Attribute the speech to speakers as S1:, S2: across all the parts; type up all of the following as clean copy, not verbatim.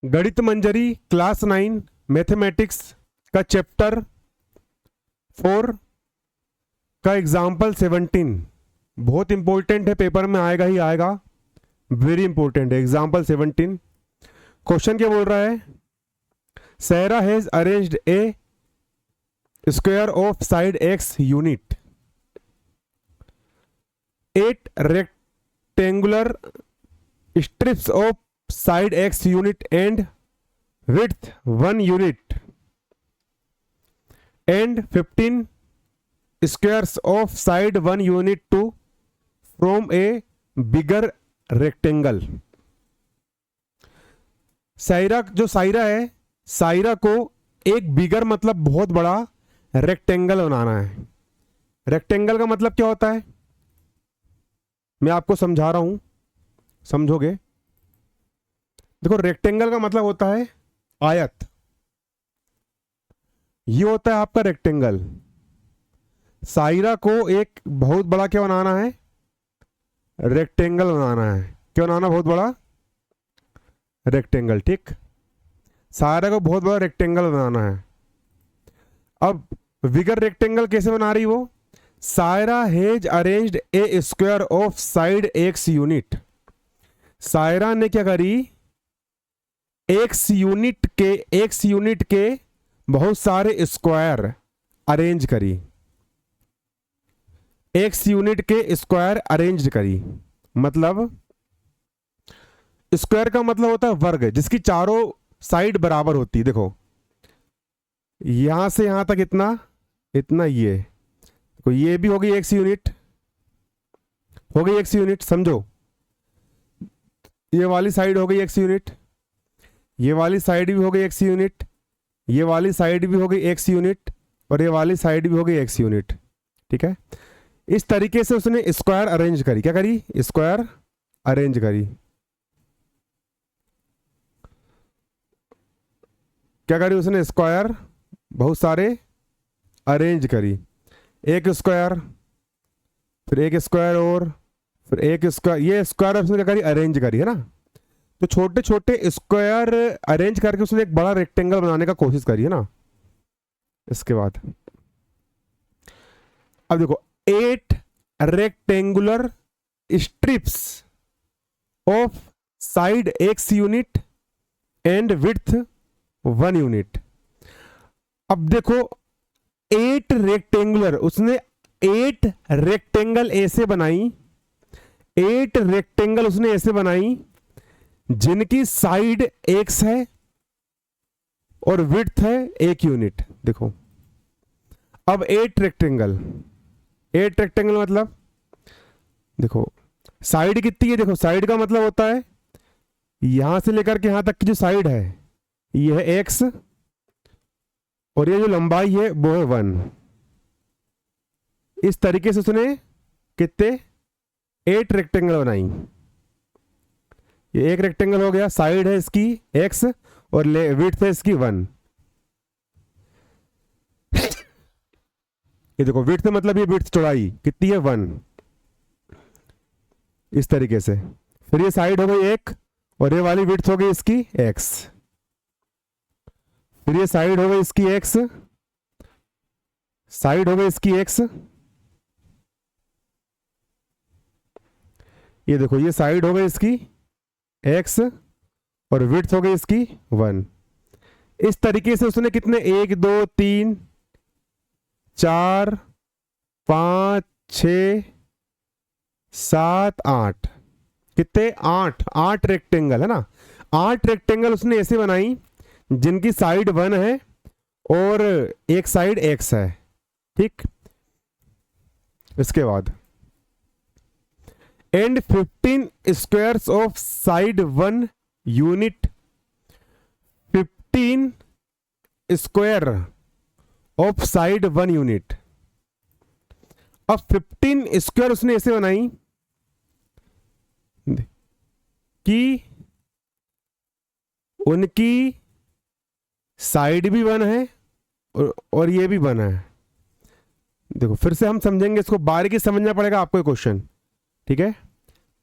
S1: गणित मंजरी class 9 mathematics का chapter 4 का एग्जाम्पल 17 बहुत इंपॉर्टेंट है, पेपर में आएगा ही आएगा, वेरी इंपॉर्टेंट है। एग्जाम्पल 17 क्वेश्चन क्या बोल रहा है? Saira has arranged A square of side x unit 8 rectangular strips of side x unit and width 1 unit and 15 squares of side 1 unit to from a bigger rectangle। Saira जो सायरा है, सायरा को एक बिगर मतलब बहुत बड़ा रेक्टेंगल बनाना है। रेक्टेंगल का मतलब क्या होता है? मैं आपको समझा रहा हूं, समझोगे। देखो, रेक्टेंगल का मतलब होता है आयत। ये होता है आपका रेक्टेंगल। सायरा को एक बहुत बड़ा क्या बनाना है? रेक्टेंगल बनाना है। क्या बनाना? बहुत बड़ा रेक्टेंगल। ठीक, सायरा को बहुत बड़ा रेक्टेंगल बनाना है। अब बिगर रेक्टेंगल कैसे बना रही वो? Saira has arranged A square of side x unit. Saira ने क्या करी? एक्स यूनिट के बहुत सारे स्क्वायर अरेंज करी। एक्स यूनिट के स्क्वायर अरेंज करी मतलब, स्क्वायर का मतलब होता है वर्ग, जिसकी चारों साइड बराबर होती है। देखो, यहां से यहां तक इतना इतना, ये तो ये भी हो गई एक्स यूनिट, हो गई एक्स यूनिट। समझो, ये वाली साइड हो गई एक्स यूनिट, ये वाली साइड भी हो गई एक्स यूनिट, ये वाली साइड भी हो गई एक्स यूनिट, और ये वाली साइड भी हो गई एक्स यूनिट। ठीक है, इस तरीके से उसने स्क्वायर अरेंज करी। क्या करी? स्क्वायर अरेंज करी। क्या करी उसने? स्क्वायर बहुत सारे अरेंज करी। एक स्क्वायर, फिर एक स्क्वायर, और फिर एक स्क्वायर। ये स्क्वायर उसने क्या करी? अरेंज करी, है ना। तो छोटे छोटे स्क्वायर अरेंज करके उसने एक बड़ा रेक्टेंगल बनाने का कोशिश करी, है ना। इसके बाद अब देखो, 8 rectangular strips of side x unit and width 1 unit. अब देखो, 8 रेक्टेंगुलर, उसने 8 रेक्टेंगल ऐसे बनाई, 8 रेक्टेंगल उसने ऐसे बनाई जिनकी साइड एक्स है और विड्थ है 1 यूनिट। देखो, अब 8 रेक्टेंगल मतलब, देखो साइड कितनी है? देखो, साइड का मतलब होता है यहां से लेकर के यहां तक की जो साइड है ये है एक्स, और ये जो लंबाई है वो है 1। इस तरीके से उसने कितने? 8 रेक्टेंगल बनाई। ये एक रेक्टेंगल हो गया, साइड है इसकी x और विड्थ है इसकी 1। ये देखो, विड्थ मतलब ये विड्थ चौड़ाई कितनी है? 1। इस तरीके से फिर ये साइड हो गई 1 और ये वाली विड्थ हो गई इसकी x, फिर ये साइड हो गई इसकी x, साइड हो गई इसकी x। ये देखो, ये साइड हो गई इसकी x और विड्थ हो गई इसकी 1। इस तरीके से उसने कितने? 1 2 3 4 5 6 7 8, कितने? 8 रेक्टेंगल, है ना। 8 रेक्टेंगल उसने ऐसे बनाई जिनकी साइड 1 है और एक साइड x है। ठीक, इसके बाद and 15 squares of side 1 unit, 15 square of side 1 unit. अब 15 स्क्वायर उसने ऐसे बनाई कि उनकी साइड भी 1 है और ये भी 1 है। देखो, फिर से हम समझेंगे इसको, बारीकी समझना पड़ेगा आपको ये क्वेश्चन। ठीक है,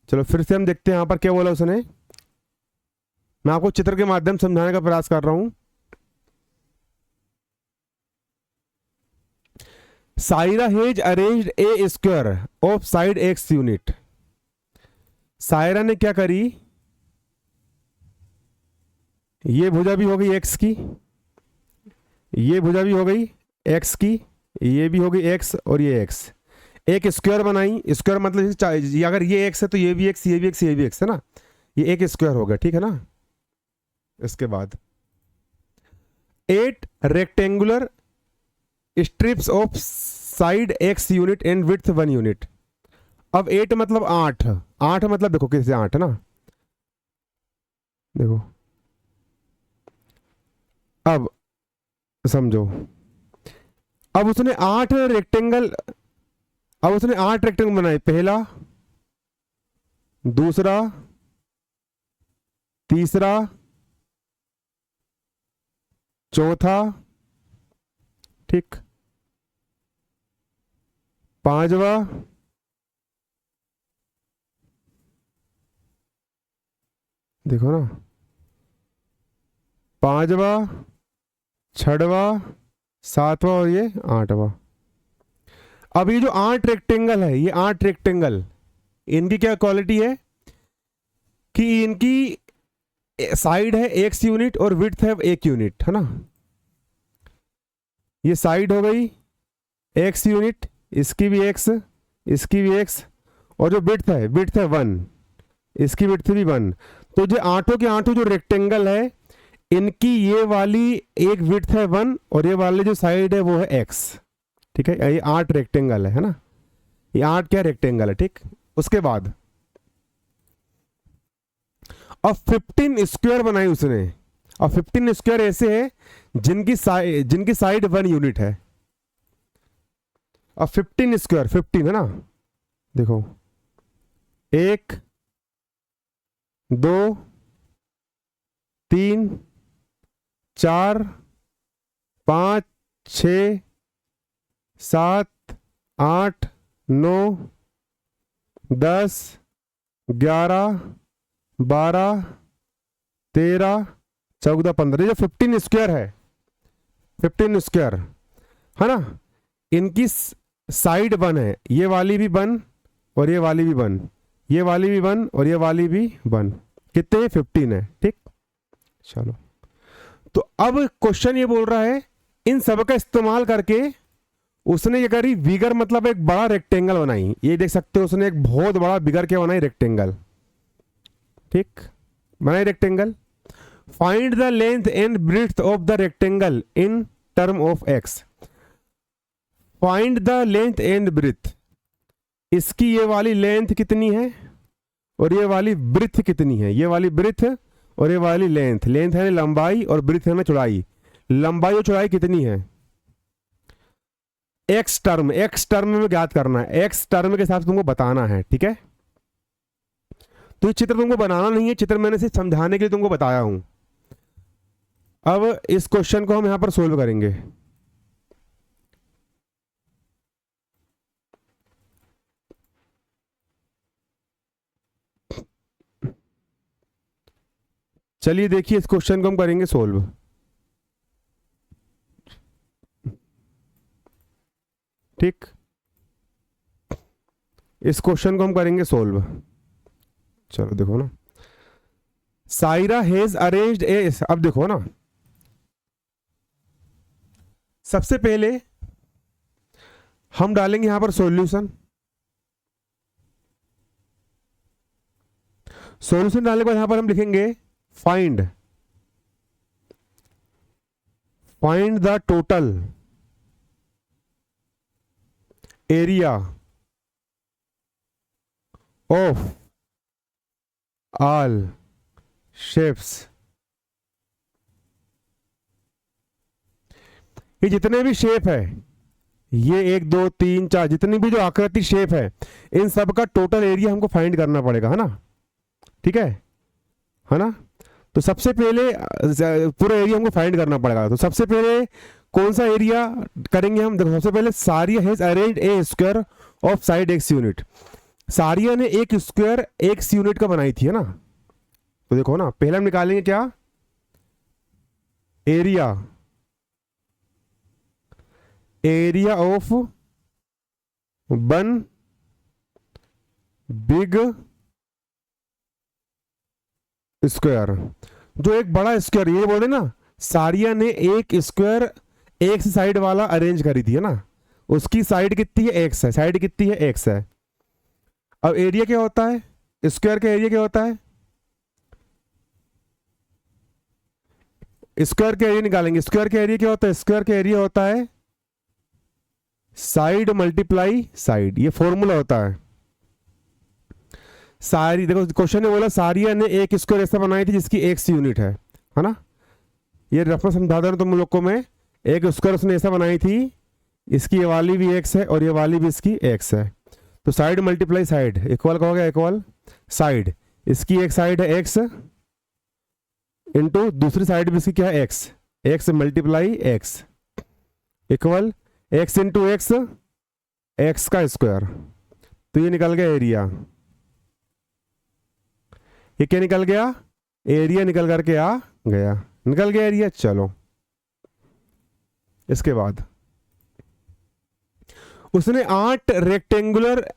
S1: चलो फिर से हम देखते हैं यहां पर क्या बोला उसने। मैं आपको चित्र के माध्यम से समझाने का प्रयास कर रहा हूं। Saira hedge arranged A square of side x unit. Saira ने क्या करी, ये भुजा भी हो गई एक्स की, ये भुजा भी हो गई एक्स की, ये भी हो गई एक्स और ये एक्स, एक स्क्वायर बनाई। स्क्वायर मतलब अगर ये एक्स है तो ये भी एक्स, ये भी एक्स, ये भी एक्स है ना, ये एक स्क्वायर हो गया, ठीक है ना। इसके बाद 8 rectangular strips of side x unit and width 1 unit. अब 8 मतलब 8, 8 मतलब देखो कैसे 8 है ना, देखो अब समझो। अब उसने 8 रेक्टेंगल बनाए, पहला, दूसरा, तीसरा, चौथा, ठीक, पांचवा, देखो ना, पांचवा, छठवा, सातवां और ये 8वां। अब ये जो 8 रेक्टेंगल है, ये 8 रेक्टेंगल, इनकी क्या क्वालिटी है कि इनकी साइड है एक्स यूनिट और विड्थ है 1 यूनिट, है ना। ये साइड हो गई एक्स यूनिट, इसकी भी एक्स, इसकी भी एक्स, और जो विड्थ है 1, इसकी विड्थ भी 1। तो जो आठों के आठों जो रेक्टेंगल है, इनकी ये वाली एक विड्थ है 1 और ये वाली जो साइड है वो है एक्स, ठीक है। ये 8 रेक्टेंगल है ना, ये 8 क्या रेक्टेंगल है, ठीक। उसके बाद अब 15 स्क्वायर बनाई उसने। अब 15 स्क्वायर ऐसे है जिनकी साइड 1 यूनिट है। अब 15 स्क्वायर, 15 है ना, देखो 1 2 3 4 5 6 7 8 9 10 11 12 13 14 15, जो 15 स्क्वायर है, 15 स्क्वायर है ना, इनकी साइड 1 है, ये वाली भी 1 और ये वाली भी 1, ये वाली भी 1 और ये वाली भी 1, कितने 15 है, ठीक। चलो, तो अब क्वेश्चन ये बोल रहा है इन सब का इस्तेमाल करके उसने ये करी बिगर, मतलब एक बड़ा रेक्टेंगल बनाई। ये देख सकते हो उसने एक बहुत बड़ा बिगर क्या बनाई, रेक्टेंगल, ठीक, बनाई rectangle. Find the length and breadth of the rectangle in term of x. Find the length and breadth, इसकी ये वाली लेंथ कितनी है और ये वाली ब्रेड्थ कितनी है, ये वाली ब्रेड्थ और ये वाली लेंथ। लेंथ है लंबाई और ब्रेड्थ है चौड़ाई। लंबाई और चौड़ाई कितनी है, एक्स टर्म में ज्ञात करना है, एक्स टर्म के हिसाब से तुमको बताना है, ठीक है। तो ये चित्र तुमको बनाना नहीं है, चित्र मैंने सिर्फ समझाने के लिए तुमको बताया हूं। अब इस क्वेश्चन को हम यहां पर सोल्व करेंगे। चलिए देखिए, इस क्वेश्चन को हम करेंगे सोल्व। ठीक, इस क्वेश्चन को हम करेंगे सोल्व। चलो देखो ना, सायरा हेज अरेंज्ड ए, अब देखो ना, सबसे पहले हम डालेंगे यहां पर सॉल्यूशन। सॉल्यूशन डालने के बाद यहां पर हम लिखेंगे find the total area of all shapes. ये जितने भी शेप है, ये 1 2 3 4 जितनी भी जो आकृति शेप है, इन सब का टोटल एरिया हमको फाइंड करना पड़ेगा, है ना, ठीक है ना। तो सबसे पहले पूरा एरिया हमको फाइंड करना पड़ेगा। तो सबसे पहले कौन सा एरिया करेंगे हम, देखो सबसे पहले सारिया has arranged A square of side x unit. सारिया ने एक स्क्वायर एक्स यूनिट का बनाई थी, है ना, तो देखो ना, पहले हम निकालेंगे क्या, area, area of one big square. जो एक बड़ा स्क्वायर, ये बोले ना, सारिया ने एक स्क्वायर एक साइड वाला अरेंज करी थी, है ना, उसकी साइड कितनी है, एक्स है, साइड कितनी है, एक्स है। अब एरिया क्या होता है, स्क्वायर का एरिया क्या होता है, स्क्वायर का एरिया निकालेंगे। स्क्वायर का एरिया क्या होता है, स्क्वायर का एरिया होता है साइड मल्टीप्लाई साइड, ये फॉर्मूला होता है। सारी देखो क्वेश्चन ने बोला सारिया ने एक स्क्वायर ऐसा बनाई थी जिसकी एक्स यूनिट है ना, ये रेफरेंस समझा दे तुम लोग को मैं। एक स्क्वायर उसने ऐसा बनाई थी, इसकी ये वाली भी एक्स है और ये वाली भी इसकी एक्स है, तो साइड मल्टीप्लाई साइड इक्वल का हो गया इक्वल साइड, इसकी एक साइड है एक्स इंटू दूसरी साइड भी इसकी क्या है x, x multiply x equal x into x, x का स्क्वायर। तो ये निकल गया एरिया, ये क्या निकल गया, एरिया निकल करके आ गया, निकल गया एरिया। चलो इसके बाद उसने 8 रेक्टेंगुलर,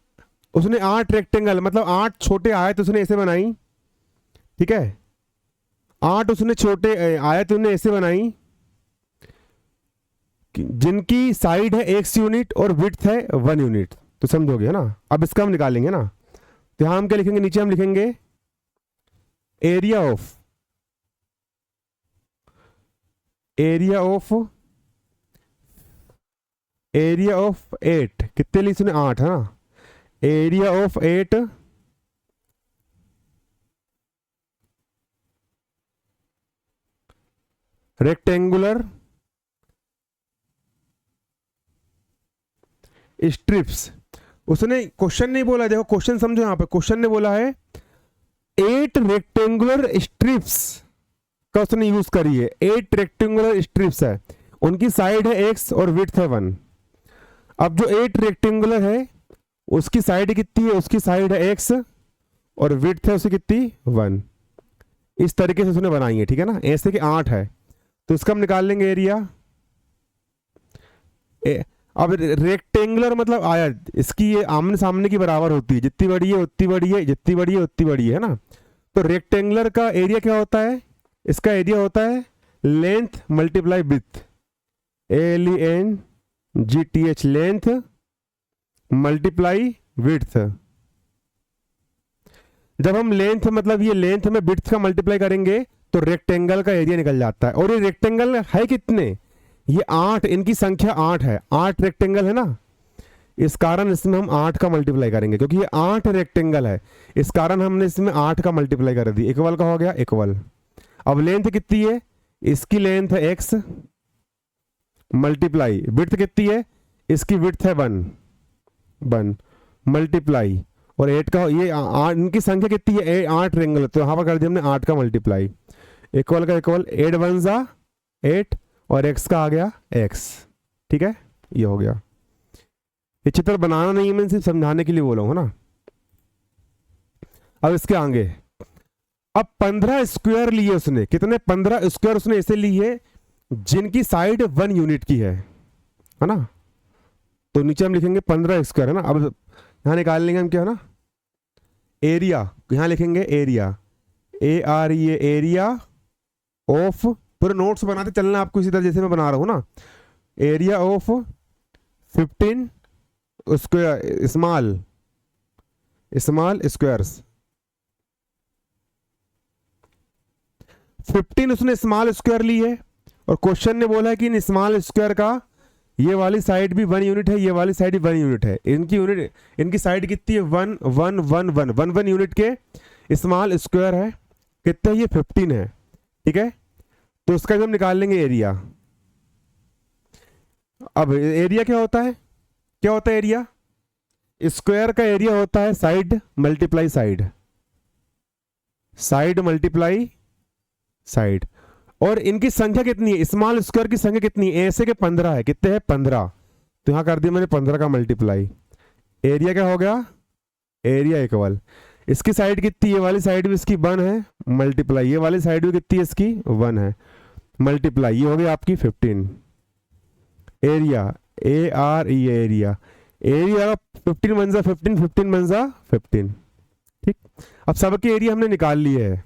S1: उसने 8 रेक्टेंगल मतलब 8 छोटे आयत उसने ऐसे बनाई, ठीक है, 8 उसने छोटे आयत उन्हें ऐसे बनाई जिनकी साइड है एक्स यूनिट और विड्थ है 1 यूनिट। तो समझोगे है ना। अब इसका हम निकालेंगे ना, तो यहां हम क्या लिखेंगे, नीचे हम लिखेंगे एरिया ऑफ 8, कितने ली इसने 8 है ना, एरिया ऑफ 8 रेक्टेंगुलर स्ट्रिप्स। उसने क्वेश्चन नहीं बोला, देखो क्वेश्चन समझो, यहां पे क्वेश्चन ने बोला है 8 रेक्टेंगुलर स्ट्रिप्स का उसने यूज करी है, 8 रेक्टेंगुलर स्ट्रिप्स है, उनकी साइड है एक्स और विड्थ है 1। अब जो 8 रेक्टेंगुलर है उसकी साइड कितनी है, उसकी साइड है एक्स और विड्थ है उसकी कितनी 1। इस तरीके से उसने बनाई है, ठीक है ना, ऐसे कि 8 है, तो इसका हम निकाल लेंगे एरिया। अब रेक्टेंगुलर मतलब आयत, इसकी ये आमने सामने की बराबर होती है, जितनी बड़ी है उतनी बड़ी है, जितनी बड़ी है उतनी बड़ी है ना। तो रेक्टेंगुलर का एरिया क्या होता है, इसका एरिया होता है length multiply width, LENGTH length multiply width. जब हम लेंथ मतलब ये लेंथ में विड्थ का मल्टीप्लाई करेंगे तो रेक्टेंगल का एरिया निकल जाता है। और ये रेक्टेंगल है कितने, ये 8, इनकी संख्या 8 है, 8 रेक्टेंगल है ना, इस कारण इसमें हम 8 का मल्टीप्लाई करेंगे, क्योंकि ये 8 रेक्टेंगल है, इस कारण हमने इसमें 8 का मल्टीप्लाई कर दी, इक्वल का हो गया इक्वल। अब लेंथ कितनी है, इसकी लेंथ है x मल्टीप्लाई विड्थ कितनी है, इसकी विड्थ है 1 मल्टीप्लाई और 8 का ये इनकी संख्या कितनी है 8 रेक्टेंगल, तो यहां पर कर दिया हमने 8 का मल्टीप्लाई, इक्वल का इक्वल 8 1 जा 8 और x का आ गया x, ठीक है, ये हो गया। ये चित्र बनाना नहीं है, मैं सिर्फ समझाने के लिए बोला हूं ना। अब इसके आगे अब 15 स्क्वायर लिए उसने, कितने 15 स्क्वायर उसने ऐसे ली है जिनकी साइड 1 यूनिट की है ना। तो नीचे हम लिखेंगे 15 स्क्वायर है ना। अब यहां निकाल लेंगे हम क्या है ना, एरिया, यहां लिखेंगे एरिया AREA एरिया ऑफ, पूरे नोट्स बनाते चलना आपको इसी तरह जैसे मैं बना रहा हूं ना, area of 15 square small squares. 15 उसने स्मॉल स्क्वायर ली है और क्वेश्चन ने बोला है कि इन स्मॉल स्क्वायर का ये वाली साइड भी 1 यूनिट है, ये वाली साइड भी 1 यूनिट है, इनकी साइड कितनी है 1 1 1 1 1 1 यूनिट के स्मॉल स्क्वायर है, कितने ये 15 है, ठीक है। तो उसका हम निकाल लेंगे एरिया। अब एरिया क्या होता है, क्या होता है एरिया, स्क्वायर का एरिया होता है side multiply side, side multiply side. और इनकी संख्या कितनी है, स्मॉल स्क्वायर की संख्या कितनी है, ऐसे के 15 है, कितने हैं 15, तो यहां कर दिया मैंने 15 का मल्टीप्लाई, एरिया क्या हो गया, एरिया इक्वल इसकी साइड कितनी, ये वाली साइड भी इसकी 1 है, मल्टीप्लाई ये वाली साइड भी कितनी है इसकी 1 है, मल्टीप्लाई ये हो गई आपकी 15। एरिया ARE एरिया, एरिया 15 बन जा 15, 15 बन जा 15। ठीक, अब सबके एरिया हमने निकाल लिए है।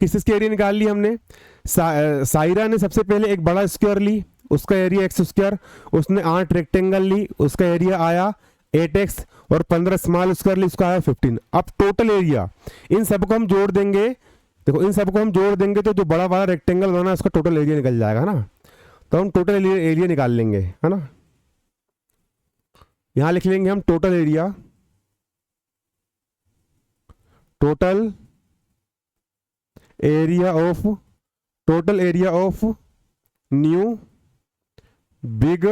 S1: किस एरिया निकाल ली हमने? सायरा ने सबसे पहले एक बड़ा स्क्वायर ली, उसका एरिया एक्स स्क्वायर, उसने 8 रेक्टेंगल ली, उसका एरिया आया 8x, और 15 स्मॉल स्क्वायर ली, उसका आया 15। अब टोटल एरिया इन सबको हम जोड़ देंगे, देखो इन सबको हम जोड़ देंगे तो जो बड़ा वाला रेक्टेंगल बना उसका टोटल एरिया निकल जाएगा ना, तो हम टोटल एरिया निकाल लेंगे, है ना। यहां लिख लेंगे हम total area, total area of new big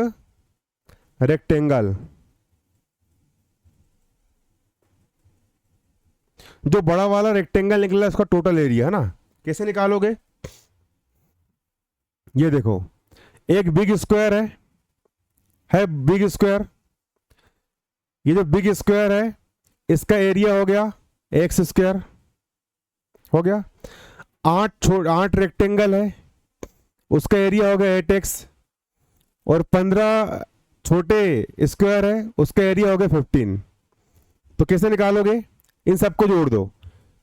S1: rectangle. जो बड़ा वाला रेक्टेंगल निकला उसका टोटल एरिया, है ना। कैसे निकालोगे? ये देखो, एक बिग स्क्वायर है बिग स्क्वायर, ये जो बिग स्क्वायर है इसका एरिया हो गया एक्स स्क्वायर, हो गया। 8 रेक्टेंगल है, उसका एरिया हो गया 8x, और 15 छोटे स्क्वायर है, उसका एरिया हो गया 15। तो कैसे निकालोगे? इन सबको जोड़ दो,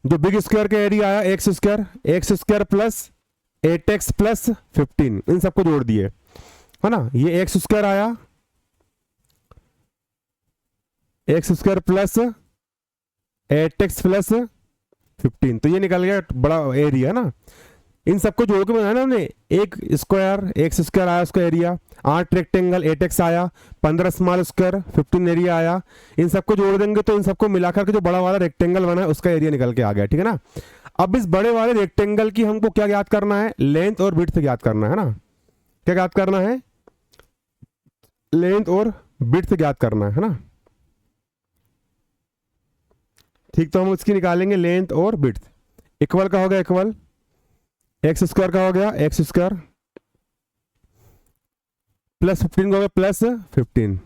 S1: जो बिग स्क्वायर का एरिया आया x square plus 8x plus 15, इन सबको जोड़ दिए, है ना। ये एक्स स्क्वायर आया, x square plus 8x plus 15, तो ये निकल गया बड़ा एरिया ना। इन सबको जोड़ के बनाया ना हमने, एक स्क्वायर एक्स स्क्वायर आया उसका एरिया, 8 रेक्टेंगल 8x आया, 15 स्मॉल स्क्वायर 15 एरिया आया। इन सबको जोड़ देंगे तो इन सबको मिलाकर के जो बड़ा वाला रेक्टेंगल बना है उसका एरिया निकल के आ गया, ठीक है ना। अब इस बड़े वाले रेक्टेंगल की हमको क्या ज्ञात करना है? लेंथ और विड्थ ज्ञात करना है ना। क्या ज्ञात करना है? लेंथ और विड्थ ज्ञात करना है ना। ठीक, तो हम उसकी निकालेंगे लेंथ और विड्थ। इक्वल का हो गया इक्वल, एक्स स्क्वायर का हो गया एक्स स्क्वायर प्लस 15 का हो गया प्लस 15।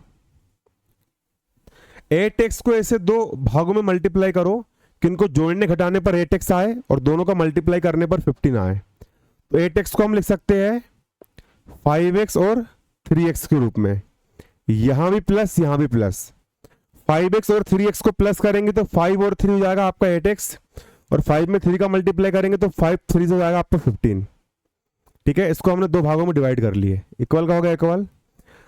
S1: 8x को ऐसे दो भागों में मल्टीप्लाई करो कि इनको जोड़ने घटाने पर 8x आए और दोनों का मल्टीप्लाई करने पर 15 आए। तो 8x को हम लिख सकते हैं 5x और 3x के रूप में, यहां भी प्लस यहां भी प्लस। 5x और 3x को प्लस करेंगे तो 5 और 3 हो जाएगा आपका 8x, और 5 में 3 का मल्टीप्लाई करेंगे तो 5 3 से हो जाएगा आपका 15। ठीक है, इसको हमने दो भागों में डिवाइड कर लिए। इक्वल का हो गया इक्वल।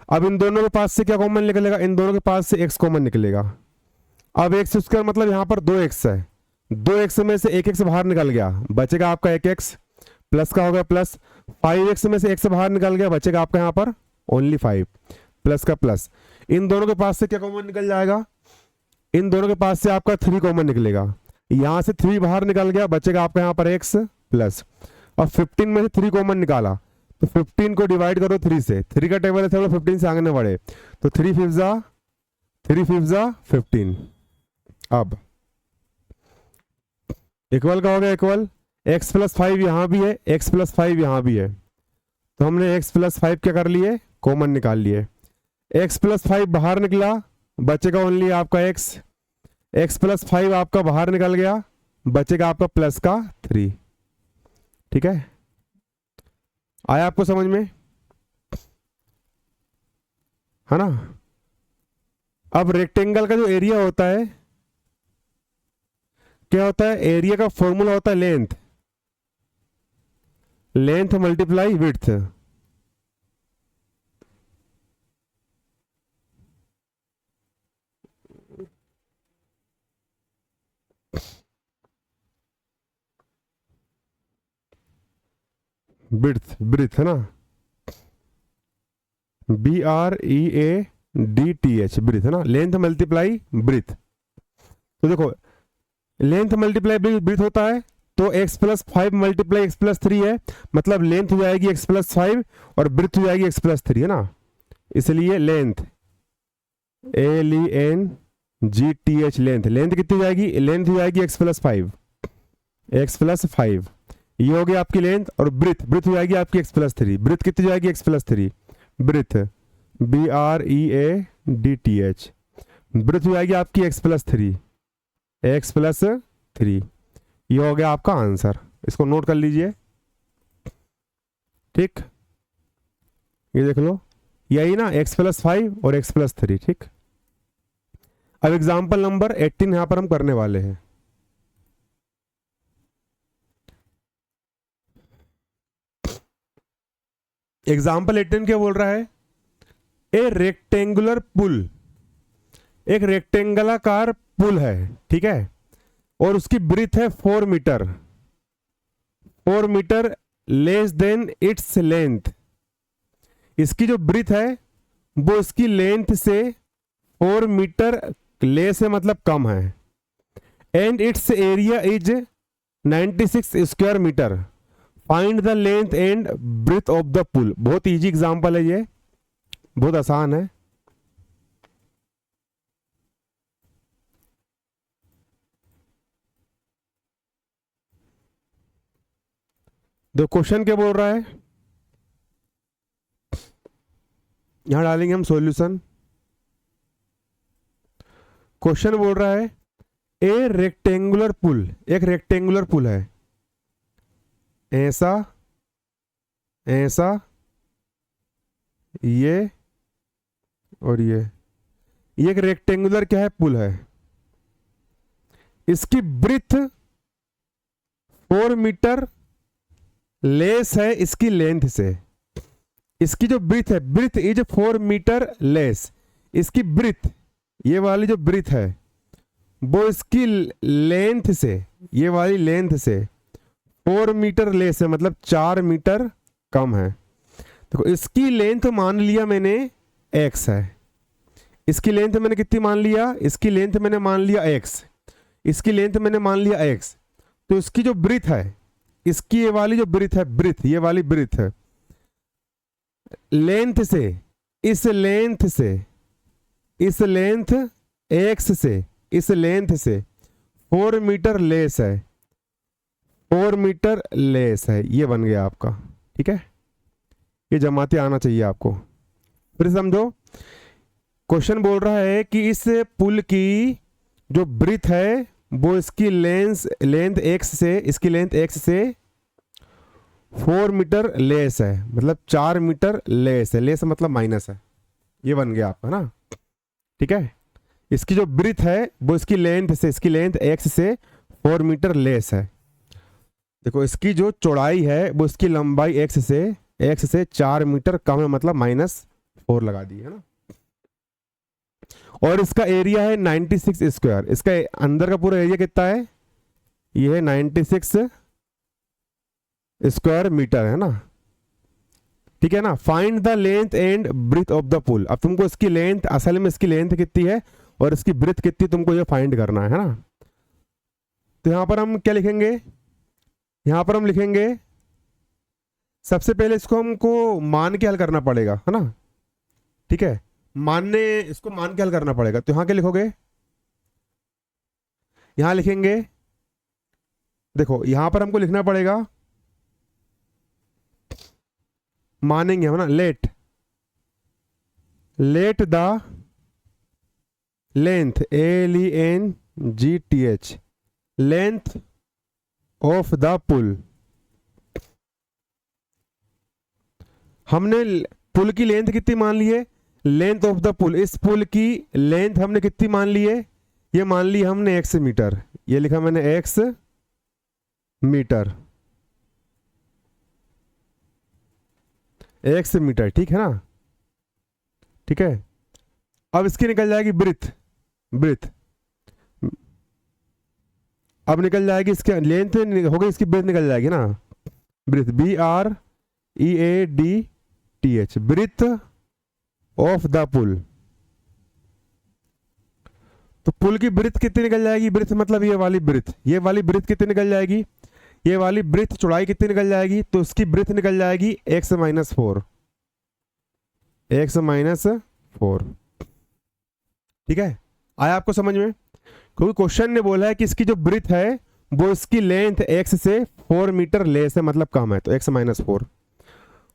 S1: अब इन दोनों के पास से क्या कॉमन निकलेगा? इन दोनों के पास से x कॉमन निकलेगा। अब एक्स स्क्वायर मतलब यहाँ पर 2x है, 2x में से 1x बाहर निकल गया, बचेगा आपका 1x, प्लस का हो गया प्लस। 5x में से x बाहर निकल गया, बचेगा आपका यहाँ पर ओनली 5, प्लस का प्लस। इन दोनों के पास से क्या कॉमन निकल जाएगा? इन दोनों के पास से आपका 3 कॉमन निकलेगा, यहां से 3 बाहर निकल गया, बचेगा आपका यहाँ पर x प्लस। और 15 में से 3 कॉमन निकाला तो 15 को डिवाइड करो 3 से, 3 का टेबल है 15 से आगे बढ़े तो 3 5 जा 15। अब इक्वल का हो गया इक्वल, x प्लस 5 यहां भी है, x प्लस 5 यहां भी है, तो हमने x प्लस 5 क्या कर लिए? कॉमन निकाल लिए। x प्लस 5 बाहर निकला, बचेगा ओनली आपका x प्लस 5 आपका बाहर निकल गया, बचेगा आपका प्लस का 3। ठीक है, आया आपको समझ में, है ना। अब रेक्टेंगल का जो एरिया होता है क्या होता है? एरिया का फॉर्मूला होता है लेंथ मल्टीप्लाई विड्थ। ब्रिथ है ना, BREADTH ब्रिथ है ना, लेंथ मल्टीप्लाई ब्रिथ। तो देखो लेंथ मल्टीप्लाई ब्रिथ होता है तो x plus 5 multiply x plus 3 है, मतलब लेंथ हो जाएगी x प्लस 5 और ब्रिथ हो जाएगी x प्लस 3, है ना। इसलिए लेंथ LENGTH लेंथ कितनी हो जाएगी? लेंथ हो जाएगी x प्लस 5, ये हो गई आपकी लेंथ। और ब्रिथ हो जाएगी आपकी x प्लस 3, ब्रिथ कितनी हो जाएगी? x plus 3 breadth BREADTH breadth हो जाएगी आपकी x प्लस 3। X plus 3। ये हो गया आपका आंसर, इसको नोट कर लीजिए। ठीक, ये देख लो, यही ना, एक्स प्लस 5 और एक्स प्लस 3। ठीक, अब एग्जाम्पल नंबर 18 यहां पर हम करने वाले हैं। एग्जाम्पल 18 क्या बोल रहा है? ए रेक्टेंगुलर पुल, एक रेक्टेंगलाकार पुल है, ठीक है, और उसकी ब्रीथ है 4 metre, 4 metre less than its length. इसकी जो ब्रीथ है वो इसकी लेंथ से 4 मीटर लेस है, मतलब कम है। And its area is 96 square metre. Find the length and breadth of the pool. बहुत इजी एग्जांपल है ये, बहुत आसान है। दो क्वेश्चन क्या बोल रहा है, यहां डालेंगे हम सॉल्यूशन। क्वेश्चन बोल रहा है ए रेक्टेंगुलर पुल, एक रेक्टेंगुलर पुल है, ऐसा ऐसा, ये और ये एक रेक्टेंगुलर क्या है, पुल है। इसकी ब्रीथ 4 मीटर लेस है इसकी लेंथ से। इसकी जो ब्रीथ है, ब्रीथ इज 4 मीटर लेस। इसकी ब्रीथ, ये वाली जो ब्रीथ है वो इसकी लेंथ से, ये वाली लेंथ से 4 मीटर लेस है, मतलब 4 मीटर कम है। देखो इसकी लेंथ मान लिया मैंने x है, इसकी लेंथ मैंने कितनी मान लिया, इसकी लेंथ मैंने मान लिया x, इसकी लेंथ मैंने मान लिया x। तो इसकी जो ब्रीथ है, इसकी ये वाली जो ब्रीथ है, ब्रीथ, ये वाली ब्रीथ है, लेंथ से, इस लेंथ से, इस लेंथ x से, इस लेंथ से 4 मीटर लेस है, 4 मीटर लेस है। ये बन गया आपका, ठीक है, ये जमाते आना चाहिए आपको। फिर समझो, क्वेश्चन बोल रहा है कि इस पुल की जो ब्रीथ है वो इसकी लेंथ x से, इसकी लेंथ x से 4 मीटर लेस है, मतलब 4 मीटर लेस है, लेस मतलब माइनस है। ये बन गया आपका ना, ठीक है। इसकी जो ब्रीथ है वो इसकी लेंथ से, इसकी लेंथ x से 4 मीटर लेस है। देखो इसकी जो चौड़ाई है वो इसकी लंबाई x से 4 मीटर कम है, मतलब -4 लगा दी है ना। और इसका एरिया है 96 स्क्वायर। इसका अंदर का पूरा एरिया कितना है, ये है 96 स्क्वायर मीटर, है ना, ठीक है ना। Find the length and breadth of the pool. अब तुमको इसकी लेंथ, असल में इसकी लेंथ कितनी है और इसकी ब्रीथ कितनी, तुमको ये फाइंड करना है ना। तो यहां पर हम क्या लिखेंगे, यहां पर हम लिखेंगे, सबसे पहले इसको हमको मान के हल करना पड़ेगा, है ना, ठीक है, इसको मान के हल करना पड़ेगा। तो यहां क्या लिखोगे, यहां लिखेंगे, देखो यहां पर हमको लिखना पड़ेगा, मानेंगे हम ना, let the length, LENGTH, length of the pool. हमने पुल की लेंथ कितनी मान ली है, लेंथ ऑफ द पुल, इस पुल की लेंथ हमने कितनी मान ली है, ये मान ली हमने x मीटर, ये लिखा मैंने x मीटर, x मीटर, ठीक है ना, ठीक है। अब इसकी निकल जाएगी ब्रीथ, अब निकल जाएगी, इसके लेंथ हो गई, इसकी ब्रीथ निकल जाएगी ना, breadth, BREADTH, breadth of the pool. तो पुल की ब्रीथ कितनी निकल जाएगी, ब्रीथ मतलब ये वाली ब्रीथ, ये वाली ब्रीथ कितनी निकल जाएगी, ये वाली ब्रीथ चौड़ाई कितनी निकल जाएगी, तो उसकी ब्रीथ निकल जाएगी x -4, ठीक है। आया आपको समझ में, क्योंकि क्वेश्चन ने बोला है कि इसकी जो ब्रीथ है वो इसकी लेंथ x से 4 मीटर लेस है, मतलब कम है, तो x -4।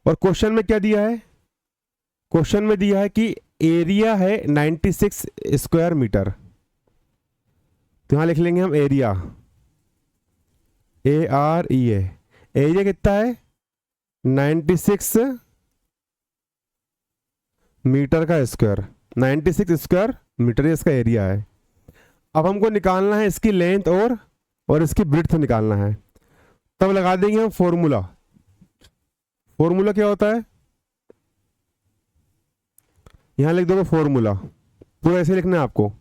S1: और क्वेश्चन में क्या दिया है, क्वेश्चन में दिया है कि एरिया है 96 स्क्वायर मीटर। तो यहाँ लिख लेंगे हम एरिया, AREA। एरिया कितना है 96 मीटर का स्क्वायर, 96 स्क्वायर मीटर इसका एरिया है। अब हमको निकालना है इसकी लेंथ और इसकी ब्रेड्थ निकालना है। तब लगा देंगे हम फॉर्मूला। फॉर्मूला क्या होता है, यहां लिख दोगे फॉर्मूला, पूरा ऐसे लिखना है आपको,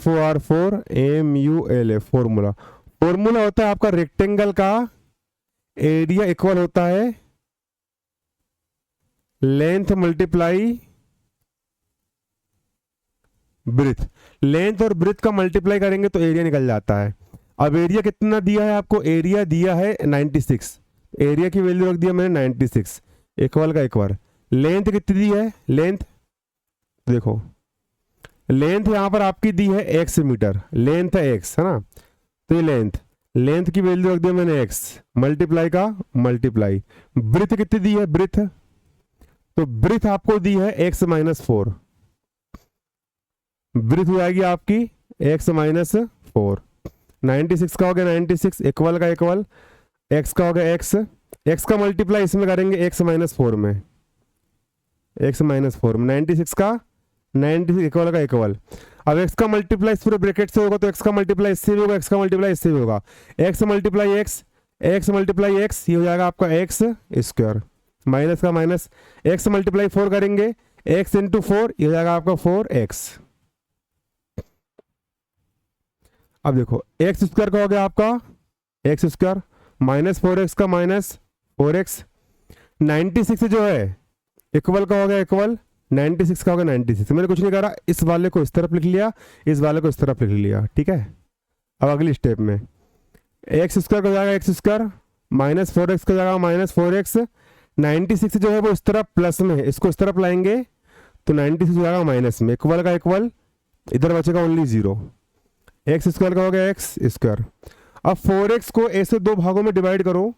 S1: FOR4MULA फॉर्मूला। फॉर्मूला होता है आपका रेक्टेंगल का एरिया इक्वल होता है लेंथ मल्टीप्लाई ब्रेथ। लेंथ और ब्रेथ का मल्टीप्लाई करेंगे तो एरिया निकल जाता है। अब एरिया कितना दिया है आपको, एरिया दिया है 96, एरिया की वैल्यू रख दिया मैंने 96, इक्वल का इक्वल। लेंथ कितनी दी है, लेंथ देखो, लेंथ यहां पर आपकी दी है x मीटर, लेंथ है x है ना, तो ये लेंथ की वैल्यू रख दिया मैंने x, मल्टीप्लाई का मल्टीप्लाई। ब्रेथ कितनी दी है, ब्रेथ, तो ब्रेथ आपको दी है x - 4, ब्रेथ हो जाएगी आपकी x - 4। 96 का हो गया 96, इक्वल का इक्वल, x का हो गया x का मल्टीप्लाई इसमें करेंगे x - 4 में, x - 4 में 96 का 96 इक्वल का इक्वल। अब x का मल्टीप्लाई पूरे ब्रैकेट से होगा तो x का मल्टीप्लाई इससे भी होगा, x का मल्टीप्लाई इससे भी होगा, x मल्टीप्लाई x, ये हो जाएगा आपका x स्क्वायर, माइनस का माइनस, x मल्टीप्लाई 4 करेंगे, x × 4, ये हो जाएगा आपका 4x। अब देखो x स्क्वायर का हो गया आपका x स्क्वायर माइनस 4x का माइनस 4x, 96 जो है इक्वल का हो गया इक्वल, 96 का हो गया 96। मैंने कुछ नहीं करा, इस वाले को इस तरफ लिख लिया, इस वाले को इस तरफ लिख लिया, ठीक है। अब अगली स्टेप में x स्क्वायर का हो जाएगा x स्क्वायर, माइनस 4x का हो जाएगा माइनस 4x, 96 जो है वो इस तरफ प्लस में है, इसको इस तरफ लाएंगे तो 96 हो जाएगा माइनस में, इक्वल का इक्वल, इधर बचेगा ओनली 0, x स्क्वायर का हो गया x स्क्वायर। अब 4x को ऐसे दो भागों में डिवाइड करो,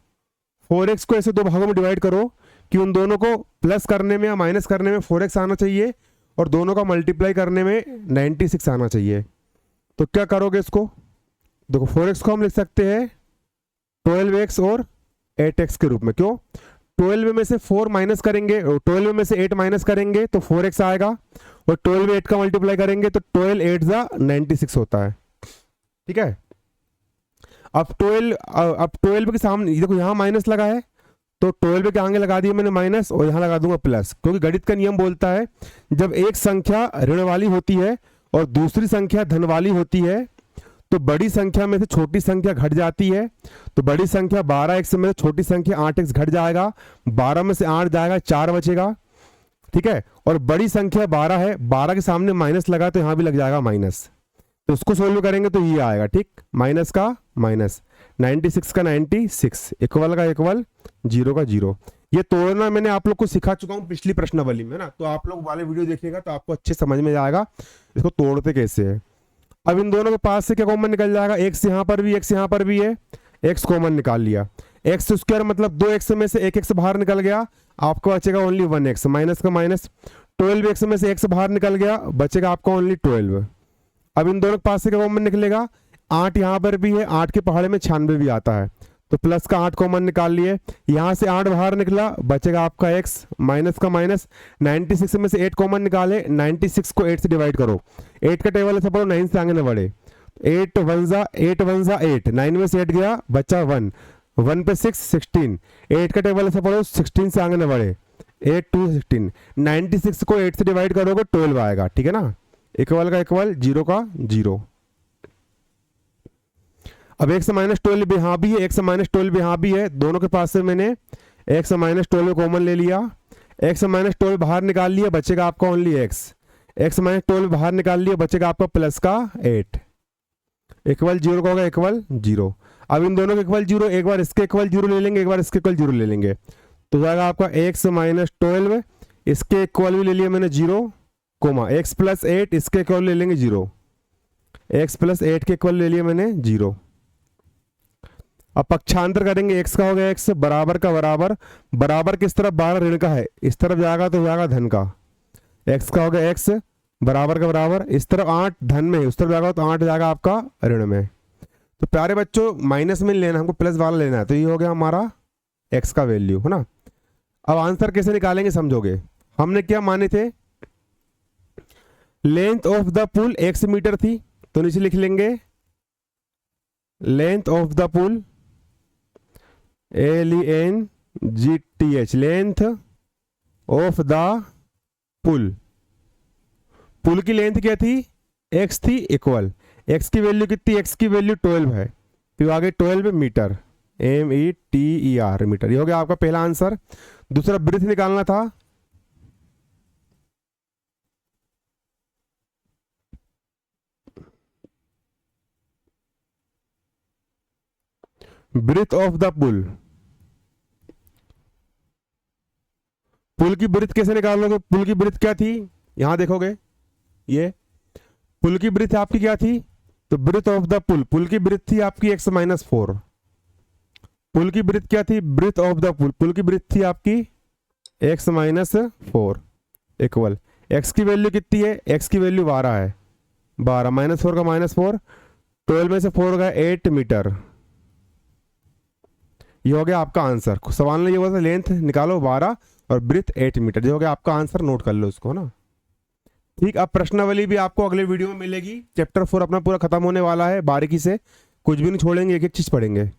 S1: 4x को ऐसे दो भागों में डिवाइड करो कि उन दोनों को प्लस करने में या माइनस करने में 4x आना चाहिए और दोनों का मल्टीप्लाई करने में 96 आना चाहिए। तो क्या करोगे इसको, देखो 4x को हम लिख सकते हैं 12x और 8x के रूप में। क्यों, 12 में से 4 माइनस करेंगे, 12 में से 8 माइनस करेंगे तो 4x आएगा, और 12 8 का मल्टीप्लाई करेंगे तो 12 8 जा 96 होता है, ठीक है। अब 12 के सामने देखो यहाँ माइनस लगा है तो 12 के आगे लगा दिया मैंने माइनस और यहाँ लगा दूंगा प्लस, क्योंकि गणित का नियम बोलता है जब एक संख्या ऋण वाली होती है और दूसरी संख्या धन वाली होती है तो बड़ी संख्या में से छोटी संख्या घट जाती है। तो बड़ी संख्या 12x में छोटी संख्या 8x घट जाएगा, 12 में से 8 जाएगा 4 बचेगा, ठीक है। और बड़ी संख्या 12 है, 12 के सामने माइनस लगा तो यहाँ भी लग जाएगा माइनस, तो उसको सोल्व करेंगे तो ये आएगा, ठीक, माइनस का माइनस, 96 का 96, इक्वल का इक्वल, 0 का 0। ये तोड़ना मैंने आप लोग को सिखा चुका हूँ पिछली प्रश्नावली में ना, तो आप लोग वाले वीडियो देखिएगा तो आपको अच्छे समझ में आएगा इसको तोड़ते कैसे है। अब इन दोनों के पास से क्या कॉमन निकल जाएगा, x यहाँ पर भी x यहाँ पर भी है, x कॉमन निकाल लिया, x स्क्वायर मतलब 2x में से 1x बाहर निकल गया, आपको बचेगा ओनली 1x, माइनस का माइनस, 12x में से x बाहर निकल गया, बचेगा आपको ओनली 12। अब इन दोनों के पास से क्या कॉमन निकलेगा, 8 यहाँ पर भी है, 8 के पहाड़े में 96 भी आता है, तो प्लस का 8 कॉमन निकाल लिए, यहाँ से 8 बाहर निकला, बचेगा आपका x, माइनस का माइनस, 96 में से 8 कॉमन निकाले, 96 को 8 से डिवाइड करो, 8 का टेबल ऐसा पढ़ो 9 से आगे न बढ़े, 8 1 जा 8, 9 में से 8 गया बचा 1, 1 पे 6 16, 8 का टेबल ऐसा पढ़ो 16 से आगे न बढ़े, 8 2 16, 96 को 8 से डिवाइड करोगे 12 आएगा, ठीक है ना, इक्वल का इक्वल, 0 का 0। अब x -12 भी यहाँ भी है, x -12 भी यहाँ भी है, दोनों के पास से मैंने x -12 कॉमन ले लिया, x -12 बाहर निकाल लिया, बचेगा आपका ओनली x, x -12 बाहर निकाल लिया, बचेगा आपका प्लस का 8, इक्वल 0 का होगा इक्वल 0। अब इन दोनों के इक्वल 0, एक बार इसके इक्वल 0 ले लेंगे, एक बार इसके इक्वल 0 ले लेंगे, तो जाएगा आपका x -12, इसके इक्वल भी ले लिया मैंने 0, कोमा x + 8, इसके इक्वल ले लेंगे 0, x + 8 के इक्वल ले लिया मैंने 0। अब पक्षांतर करेंगे, x का हो गया x, बराबर का बराबर, बराबर किस तरफ 12 ऋण का है, इस तरफ जाएगा तो जाएगा धन का, x का हो गया x, बराबर का बराबर, इस तरफ 8 धन में, उस तरफ जाएगा तो 8 जाएगा आपका ऋण में। तो प्यारे बच्चों माइनस में लेना, हमको प्लस वाला लेना है, तो ये हो गया हमारा x का वैल्यू, है ना। अब आंसर कैसे निकालेंगे समझोगे। हमने क्या माने थे, length of the pool x metre थी, तो नीचे लिख लेंगे length of the pool, LENGTH, length of the pool. Pool की लेंथ क्या थी, x थी इक्वल, x की वैल्यू कितनी, x की वैल्यू 12 है, फिर आगे 12 मीटर, METER मीटर। ये हो गया आपका पहला आंसर। दूसरा ब्रीथ निकालना था, breathe of the pool. Pool की ब्रीथ कैसे निकालोगे, पुल की ब्रीथ क्या थी, यहां देखोगे, ये पुल की ब्रीथ आपकी क्या थी, तो breathe of the pool, pool की ब्रीथ थी आपकी x-4। पुल की ब्रीथ क्या थी, breathe of the pool, pool की ब्रीथ थी आपकी x-4 इक्वल, x की वैल्यू कितनी है, x की वैल्यू 12 है, 12 -4 का -4, 12 में से 4 गया 8 मीटर। ये हो गया आपका आंसर। सवाल ने ये बोला था लेंथ निकालो 12 और ब्रीथ 8 मीटर। ये हो गया आपका आंसर, नोट कर लो इसको ना। ठीक, अब प्रश्नावली भी आपको अगले वीडियो में मिलेगी। चैप्टर 4 अपना पूरा खत्म होने वाला है, बारीकी से कुछ भी नहीं छोड़ेंगे, एक एक चीज पढ़ेंगे।